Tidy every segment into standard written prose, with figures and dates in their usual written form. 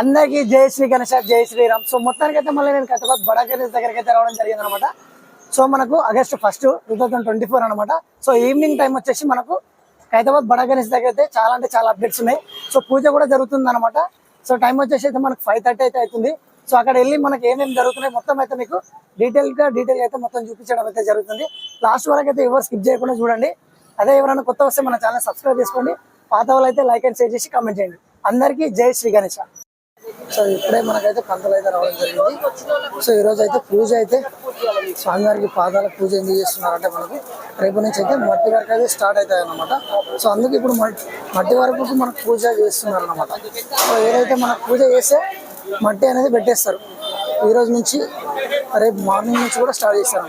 అందరికీ జై శ్రీ గణేష్, జై శ్రీరామ్. సో మొత్తానికి అయితే మళ్ళీ నేను కైతాబాద్ బడా గణేష్ దగ్గరికి అయితే రావడం జరిగింది అనమాట. సో మనకు August 1, 2024 అనమాట. సో ఈవినింగ్ టైం వచ్చేసి మనకు కైతాబాద్ బడా గణేష్ దగ్గర అయితే చాలా అంటే చాలా అప్డేట్స్ ఉన్నాయి. సో పూజ కూడా జరుగుతుంది అనమాట. సో టైం వచ్చేసి అయితే మనకు 5:30 అయితే అవుతుంది. సో అక్కడ వెళ్ళి మనకి ఏమేమి జరుగుతున్నాయి మొత్తం అయితే మీకు డీటెయిల్ అయితే మొత్తం చూపించడం అయితే జరుగుతుంది. లాస్ట్ వరకు అయితే ఎవరు స్కిప్ చేయకుండా చూడండి. అదే ఎవరైనా కొత్త వస్తే మన ఛానల్ సబ్స్క్రైబ్ చేసుకోండి. పాత వాళ్ళు అయితే లైక్ అండ్ షేర్ చేసి కామెంట్ చేయండి. అందరికీ జై శ్రీ గణేష్. సో ఇప్పుడే మనకైతే పంతులు అయితే రావడం జరిగింది. సో ఈరోజు అయితే పూజ అయితే స్వామివారికి పాదాల పూజ ఎందుకు చేస్తున్నారంటే మనకు రేపు నుంచి అయితే మట్టి వరకు అయితే స్టార్ట్ అవుతాయి అన్నమాట. సో అందుకు ఇప్పుడు మట్టి వరకు మనకు పూజ చేస్తున్నారు అన్నమాట. సో ఏదైతే మనకు పూజ చేస్తే మట్టి అనేది పెట్టేస్తారు. ఈ రోజు నుంచి రేపు మార్నింగ్ నుంచి కూడా స్టార్ట్ చేస్తారు.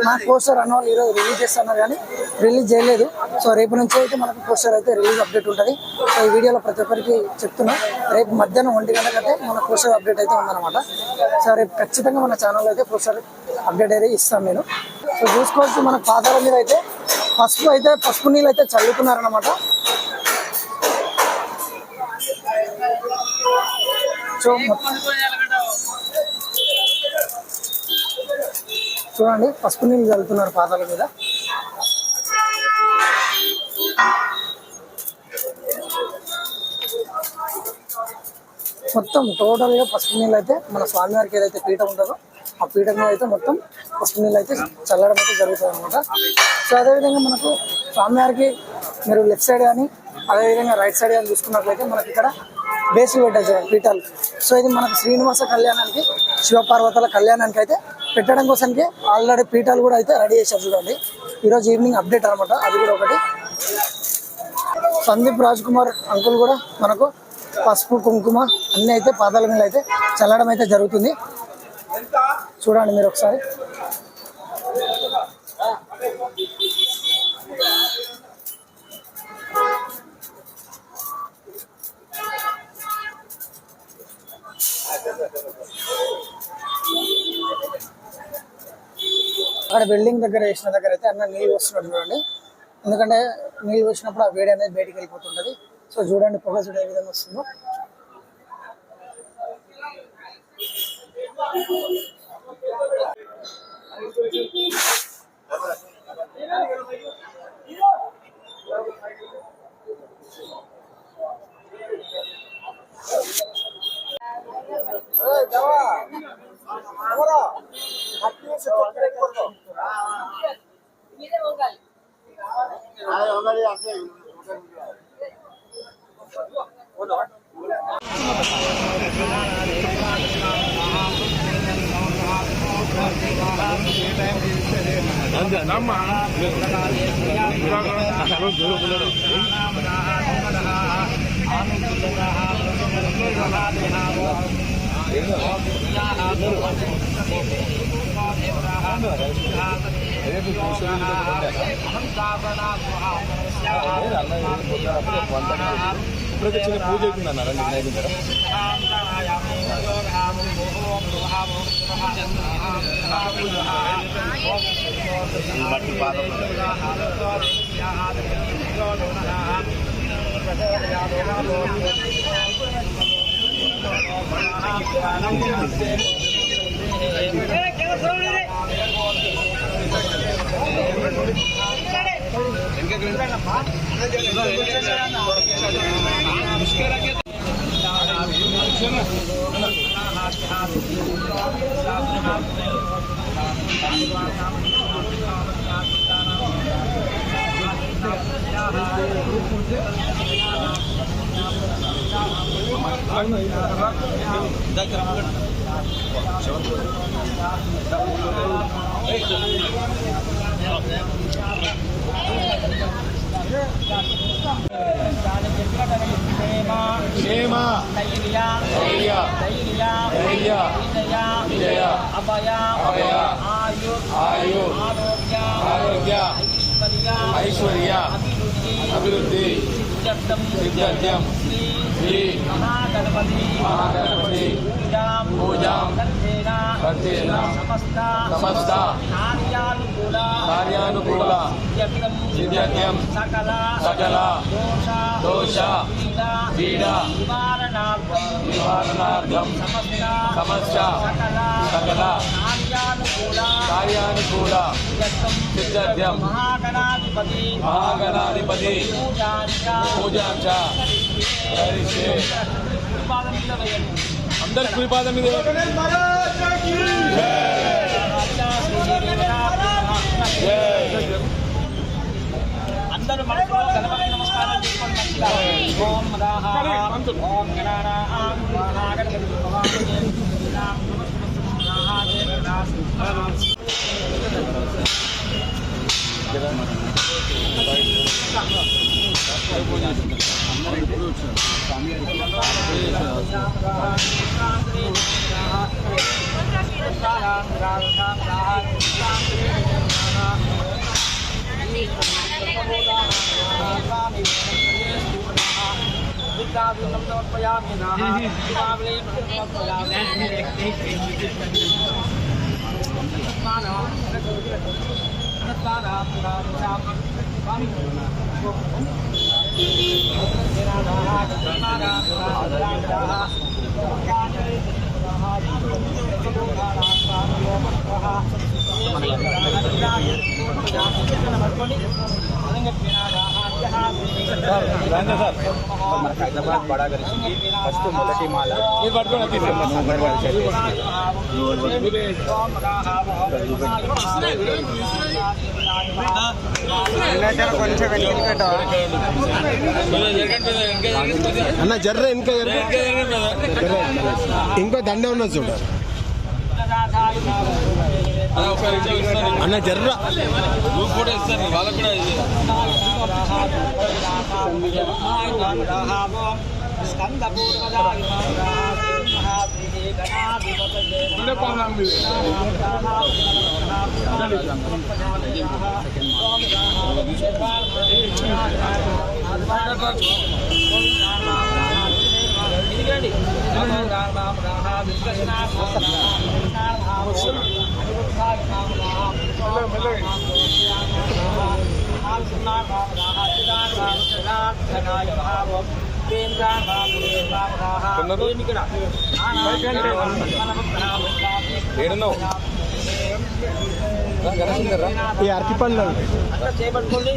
నాకు పోస్టర్ అన్న వాళ్ళు ఈరోజు రిలీజ్ చేస్తున్నారు కానీ రిలీజ్ చేయలేదు. సో రేపు నుంచి అయితే మనకు పోస్టర్ అయితే రిలీజ్ అప్డేట్ ఉంటుంది. సో ఈ వీడియోలో ప్రతి ఒక్కరికి చెప్తున్నా, రేపు మధ్యాహ్నం 1 గంటకైతే మన పోస్టర్ అప్డేట్ అయితే ఉందన్నమాట. సో రేపు ఖచ్చితంగా మన ఛానల్లో అయితే పోస్టర్ అప్డేట్ అయితే ఇస్తాను నేను. సో చూసుకోవచ్చు మన పాదాల మీద అయితే పసుపు నీళ్ళు అయితే చల్లుతున్నారన్నమాట. సో చూడండి పసుపు నీళ్ళు చల్లుతున్నారు పాదాల మీద. మొత్తం టోటల్ గా పసుపు నీళ్ళు అయితే మన స్వామివారికి ఏదైతే పీఠం ఉంటుందో ఆ పీఠం మీద అయితే మొత్తం పసుపు నీళ్ళు అయితే చల్లడం అయితే జరుగుతుంది అనమాట. సో అదేవిధంగా మనకు స్వామివారికి మీరు లెఫ్ట్ సైడ్ కానీ అదేవిధంగా రైట్ సైడ్ కానీ చూసుకున్నట్లయితే మనకి ఇక్కడ బేసులు పెట్టచ్చు పీఠాలు. సో ఇది మనకు శ్రీనివాస కళ్యాణానికి శివపార్వతుల కళ్యాణానికి అయితే పెట్టడం కోసానికి ఆల్రెడీ పీఠాలు కూడా అయితే రెడీ చేశారు చూడండి. ఈరోజు ఈవినింగ్ అప్డేట్ అనమాట. అది కూడా ఒకటి. సందీప్ రాజ్ కుమార్ అంకుల్ కూడా మనకు పసుపు కుంకుమ అన్నీ అయితే పాదాల మీద అయితే చల్లడం అయితే జరుగుతుంది. చూడండి మీరు ఒకసారి. అక్కడ బిల్డింగ్ దగ్గర వేసిన దగ్గర అయితే అన్న నీళ్ళు వస్తున్నాడు చూడండి. ఎందుకంటే నీళ్ళు వచ్చినప్పుడు ఆ వేడి అనేది బయటికి వెళ్ళిపోతుంటది. సో చూడండి పొగ చూడ ఏ విధంగా వస్తుందో. పూజ అవుతుందన్నారా మట్టి పాదం క్షేమ ధైర్య విజయ అభయ ఆయు ఆరోగ్య ఐశ్వర్య అభివృద్ధి సిద్ధ్యం శ్రీ మహాగణపతి పూజాం కర్తేన సమస్త కార్యానుకూల సిద్ధ్యం సకల దోష పీడ నివారణార్థం సమస్త సకల కార్యానుకూల సిద్ధ్యర్థం మహాగణాధిపతి పూజాంచ కరిష్యే. అందరు కుడిపాదం మీద అందరూ మనసులో గణపతి నమస్కారం చేసుకోండి మంచిగా. ఓం ఓం హైదరాబాద్ బడా గణేశుడికి ఫస్ట్ మొదటి మాల మీరు పట్టుకోండి. అన్న జర్ర ఇంకా ఇంకో దండ ఉన్నది చూడ అన్న జర్ర గ్రూప్ ఫోటో ఇస్తారు వాళ్ళకు కూడా ఇది. ఈ అరటి పళ్ళు చేపట్టుకోండి.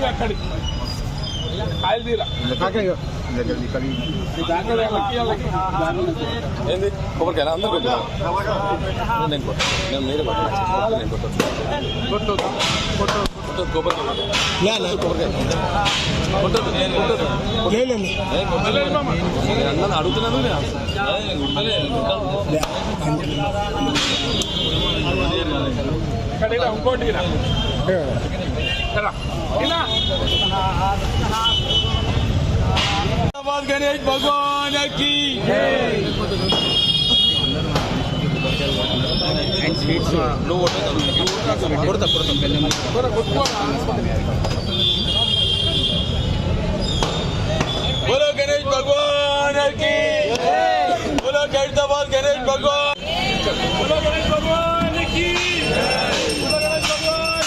అక్కడి కాయలు తీరా ఏంది కొబ్బరికాయ అందరు అడుగుతున్నాను ఇంకోటి गणेश भगवान की बोलो गणेश भगवान की बोलो गैरताबाद गणेश भगवान बोलो गणेश भगवान की बोलो गणेश भगवान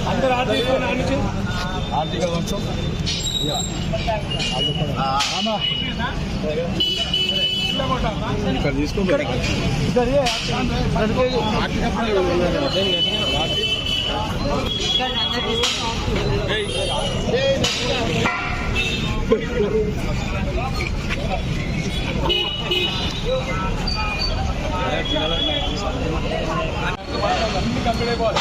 अंदर आर्थिक वंशम ఇక్కడ తీసుకోవాలి కంప్లీట్ అయిపోవాలి.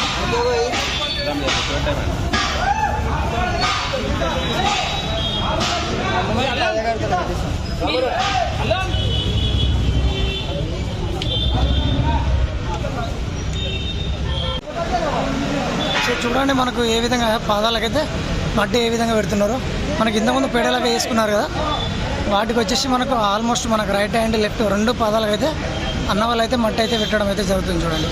సో చూడండి మనకు ఏ విధంగా పాదాలకైతే మట్టి ఏ విధంగా పెడుతున్నారు. మనకి ఇంతకుముందు పేడలాగా వేసుకున్నారు కదా, వాటికి వచ్చేసి మనకు ఆల్మోస్ట్ మనకు రైట్ హ్యాండ్ లెఫ్ట్ రెండు పాదాలకైతే అన్న వాళ్ళు అయితే మట్టి అయితే పెట్టడం అయితే జరుగుతుంది చూడండి.